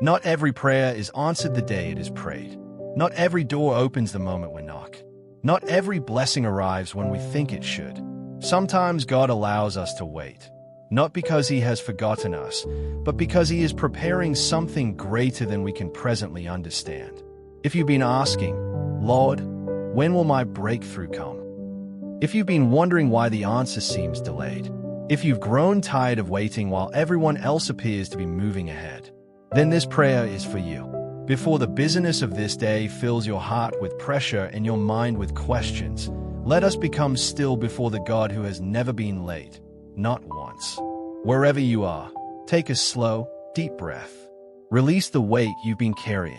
Not every prayer is answered the day it is prayed. Not every door opens the moment we knock. Not every blessing arrives when we think it should. Sometimes God allows us to wait, not because He has forgotten us, but because He is preparing something greater than we can presently understand. If you've been asking, Lord, when will my breakthrough come? If you've been wondering why the answer seems delayed, if you've grown tired of waiting while everyone else appears to be moving ahead, then this prayer is for you. Before the busyness of this day fills your heart with pressure and your mind with questions, let us become still before the God who has never been late, not once. Wherever you are, take a slow, deep breath. Release the weight you've been carrying.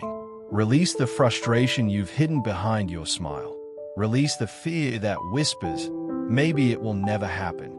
Release the frustration you've hidden behind your smile. Release the fear that whispers, maybe it will never happen.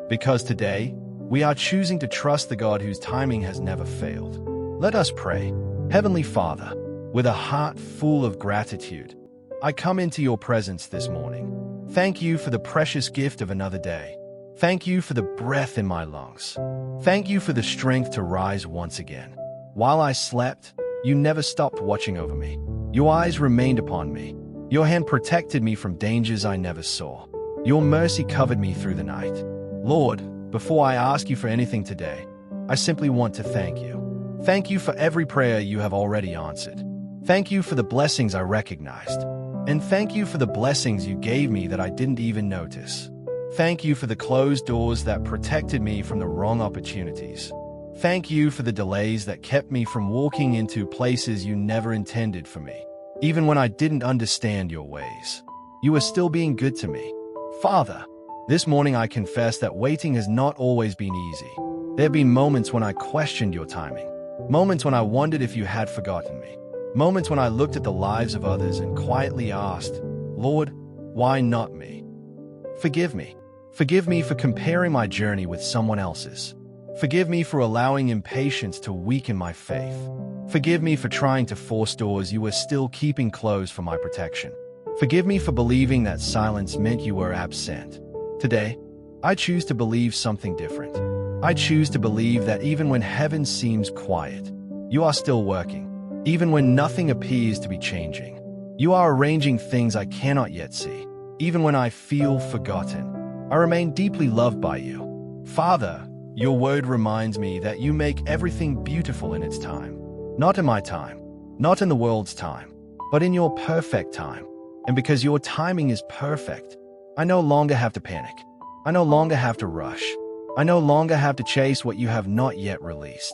Because today, we are choosing to trust the God whose timing has never failed. Let us pray. Heavenly Father, with a heart full of gratitude, I come into your presence this morning. Thank you for the precious gift of another day. Thank you for the breath in my lungs. Thank you for the strength to rise once again. While I slept, you never stopped watching over me. Your eyes remained upon me. Your hand protected me from dangers I never saw. Your mercy covered me through the night. Lord, before I ask you for anything today, I simply want to thank you. Thank you for every prayer you have already answered. Thank you for the blessings I recognized. And thank you for the blessings you gave me that I didn't even notice. Thank you for the closed doors that protected me from the wrong opportunities. Thank you for the delays that kept me from walking into places you never intended for me. Even when I didn't understand your ways, you were still being good to me. Father, this morning I confess that waiting has not always been easy. There have been moments when I questioned your timing. Moments when I wondered if you had forgotten me. Moments when I looked at the lives of others and quietly asked, Lord, why not me? Forgive me. Forgive me for comparing my journey with someone else's. Forgive me for allowing impatience to weaken my faith. Forgive me for trying to force doors you were still keeping closed for my protection. Forgive me for believing that silence meant you were absent. Today, I choose to believe something different. I choose to believe that even when heaven seems quiet, you are still working. Even when nothing appears to be changing, you are arranging things I cannot yet see. Even when I feel forgotten, I remain deeply loved by you. Father, your word reminds me that you make everything beautiful in its time. Not in my time, not in the world's time, but in your perfect time. And because your timing is perfect, I no longer have to panic. I no longer have to rush. I no longer have to chase what you have not yet released.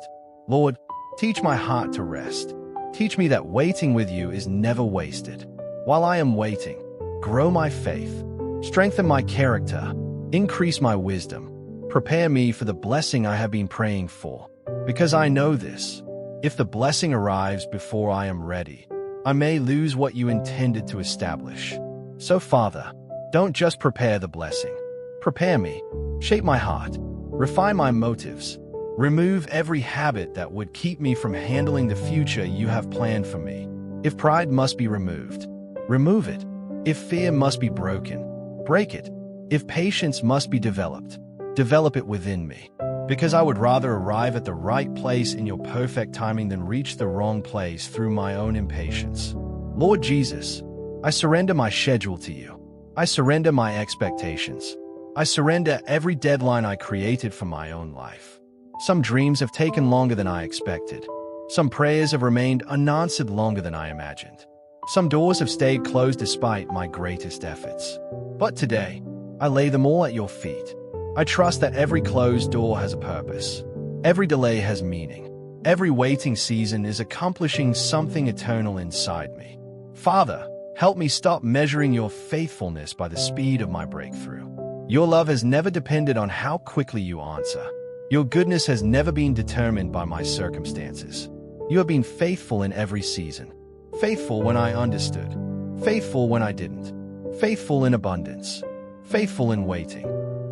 Lord, teach my heart to rest. Teach me that waiting with you is never wasted. While I am waiting, grow my faith, strengthen my character, increase my wisdom, prepare me for the blessing I have been praying for. Because I know this, if the blessing arrives before I am ready, I may lose what you intended to establish. So Father, don't just prepare the blessing. Prepare me, shape my heart, refine my motives, remove every habit that would keep me from handling the future you have planned for me. If pride must be removed, remove it. If fear must be broken, break it. If patience must be developed, develop it within me. Because I would rather arrive at the right place in your perfect timing than reach the wrong place through my own impatience. Lord Jesus, I surrender my schedule to you. I surrender my expectations. I surrender every deadline I created for my own life. Some dreams have taken longer than I expected. Some prayers have remained unanswered longer than I imagined. Some doors have stayed closed despite my greatest efforts. But today, I lay them all at your feet. I trust that every closed door has a purpose. Every delay has meaning. Every waiting season is accomplishing something eternal inside me. Father, help me stop measuring your faithfulness by the speed of my breakthrough. Your love has never depended on how quickly you answer. Your goodness has never been determined by my circumstances. You have been faithful in every season. Faithful when I understood. Faithful when I didn't. Faithful in abundance. Faithful in waiting.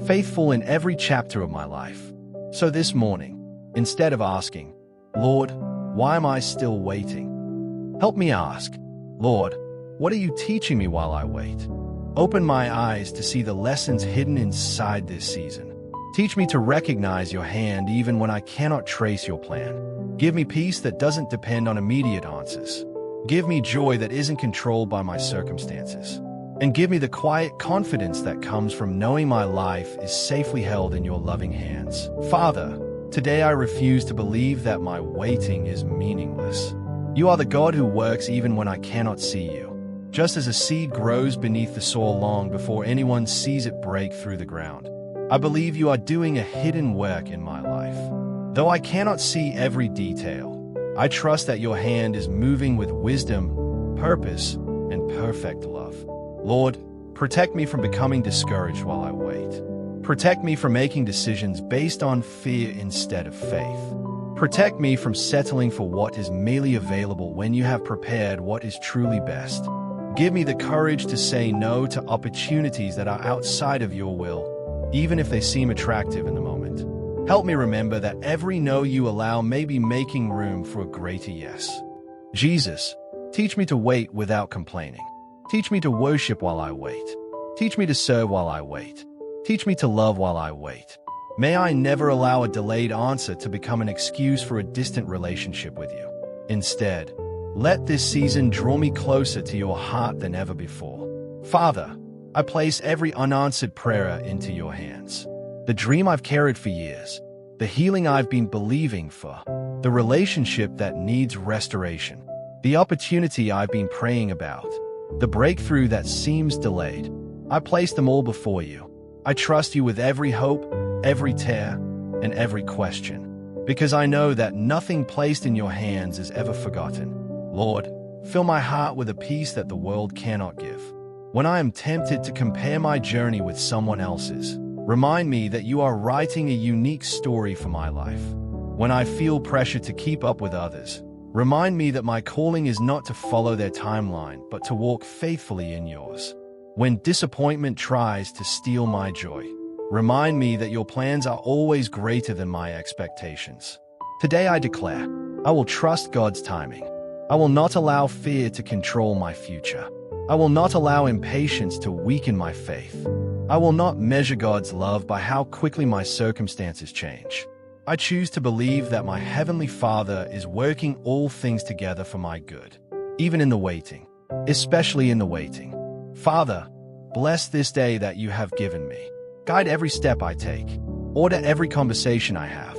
Faithful in every chapter of my life. So this morning, instead of asking, Lord, why am I still waiting? Help me ask, Lord, what are you teaching me while I wait? Open my eyes to see the lessons hidden inside this season. Teach me to recognize your hand even when I cannot trace your plan. Give me peace that doesn't depend on immediate answers. Give me joy that isn't controlled by my circumstances. And give me the quiet confidence that comes from knowing my life is safely held in your loving hands. Father, today I refuse to believe that my waiting is meaningless. You are the God who works even when I cannot see you. Just as a seed grows beneath the soil long before anyone sees it break through the ground, I believe you are doing a hidden work in my life. Though I cannot see every detail, I trust that your hand is moving with wisdom, purpose, and perfect love. Lord, protect me from becoming discouraged while I wait. Protect me from making decisions based on fear instead of faith. Protect me from settling for what is merely available when you have prepared what is truly best. Give me the courage to say no to opportunities that are outside of your will, even if they seem attractive in the moment. Help me remember that every no you allow may be making room for a greater yes. Jesus, teach me to wait without complaining. Teach me to worship while I wait. Teach me to serve while I wait. Teach me to love while I wait. May I never allow a delayed answer to become an excuse for a distant relationship with you. Instead, let this season draw me closer to your heart than ever before. Father, I place every unanswered prayer into your hands. The dream I've carried for years, the healing I've been believing for, the relationship that needs restoration, the opportunity I've been praying about, the breakthrough that seems delayed. I place them all before you. I trust you with every hope, every tear, and every question, because I know that nothing placed in your hands is ever forgotten. Lord, fill my heart with a peace that the world cannot give. When I am tempted to compare my journey with someone else's, remind me that you are writing a unique story for my life. When I feel pressure to keep up with others, remind me that my calling is not to follow their timeline, but to walk faithfully in yours. When disappointment tries to steal my joy, remind me that your plans are always greater than my expectations. Today I declare, I will trust God's timing. I will not allow fear to control my future. I will not allow impatience to weaken my faith. I will not measure God's love by how quickly my circumstances change. I choose to believe that my Heavenly Father is working all things together for my good, even in the waiting, especially in the waiting. Father, bless this day that you have given me. Guide every step I take. Order every conversation I have.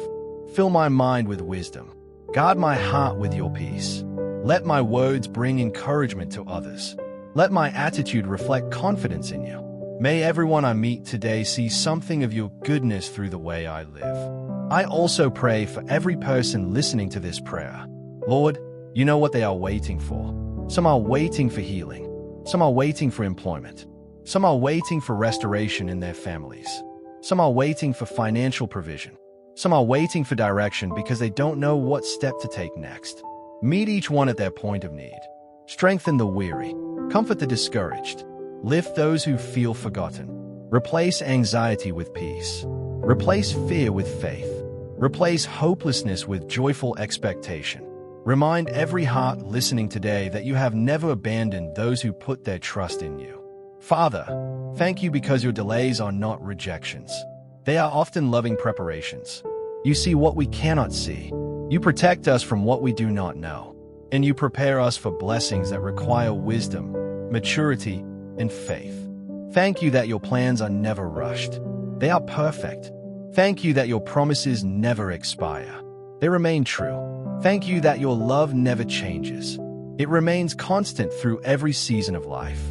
Fill my mind with wisdom. Guard my heart with your peace. Let my words bring encouragement to others. Let my attitude reflect confidence in you. May everyone I meet today see something of your goodness through the way I live. I also pray for every person listening to this prayer. Lord, you know what they are waiting for. Some are waiting for healing. Some are waiting for employment. Some are waiting for restoration in their families. Some are waiting for financial provision. Some are waiting for direction because they don't know what step to take next. Meet each one at their point of need. Strengthen the weary. Comfort the discouraged. Lift those who feel forgotten. Replace anxiety with peace. Replace fear with faith. Replace hopelessness with joyful expectation. Remind every heart listening today that you have never abandoned those who put their trust in you. Father, thank you because your delays are not rejections. They are often loving preparations. You see what we cannot see. You protect us from what we do not know. And you prepare us for blessings that require wisdom, maturity, and faith. Thank you that your plans are never rushed. They are perfect. Thank you that your promises never expire. They remain true. Thank you that your love never changes. It remains constant through every season of life.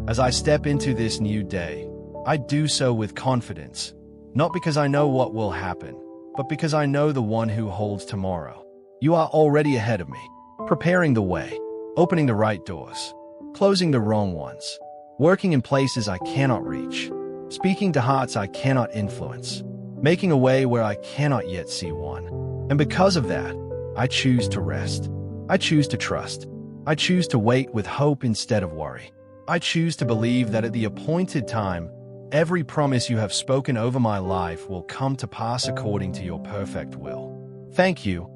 As I step into this new day, I do so with confidence, not because I know what will happen, but because I know the one who holds tomorrow. You are already ahead of me, preparing the way, opening the right doors, closing the wrong ones, working in places I cannot reach, speaking to hearts I cannot influence, making a way where I cannot yet see one. And because of that, I choose to rest. I choose to trust. I choose to wait with hope instead of worry. I choose to believe that at the appointed time, every promise you have spoken over my life will come to pass according to your perfect will. Thank you,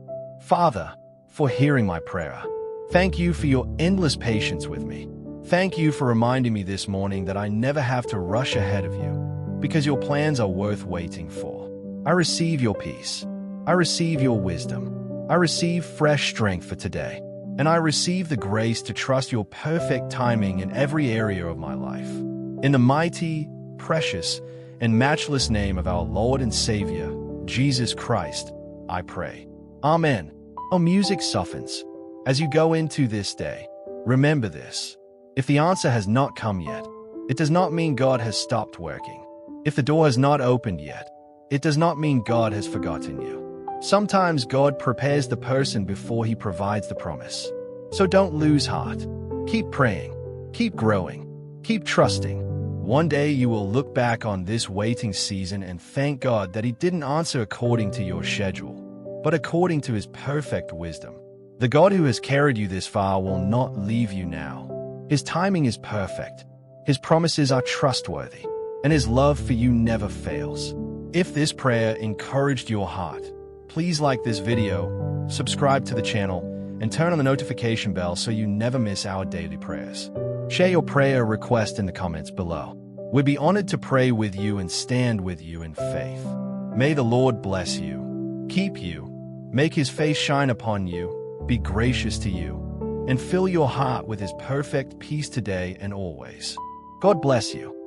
Father, for hearing my prayer. Thank you for your endless patience with me. Thank you for reminding me this morning that I never have to rush ahead of you, because your plans are worth waiting for. I receive your peace. I receive your wisdom. I receive fresh strength for today. And I receive the grace to trust your perfect timing in every area of my life. In the mighty, precious, and matchless name of our Lord and Savior, Jesus Christ, I pray. Amen. Our music softens. As you go into this day, remember this. If the answer has not come yet, it does not mean God has stopped working. If the door has not opened yet, it does not mean God has forgotten you. Sometimes God prepares the person before he provides the promise. So don't lose heart. Keep praying. Keep growing. Keep trusting. One day you will look back on this waiting season and thank God that he didn't answer according to your schedule, but according to his perfect wisdom. The God who has carried you this far will not leave you now. His timing is perfect. His promises are trustworthy, and his love for you never fails. If this prayer encouraged your heart, please like this video, subscribe to the channel, and turn on the notification bell so you never miss our daily prayers. Share your prayer request in the comments below. We'd be honored to pray with you and stand with you in faith. May the Lord bless you, keep you, make his face shine upon you, be gracious to you, and fill your heart with his perfect peace today and always. God bless you.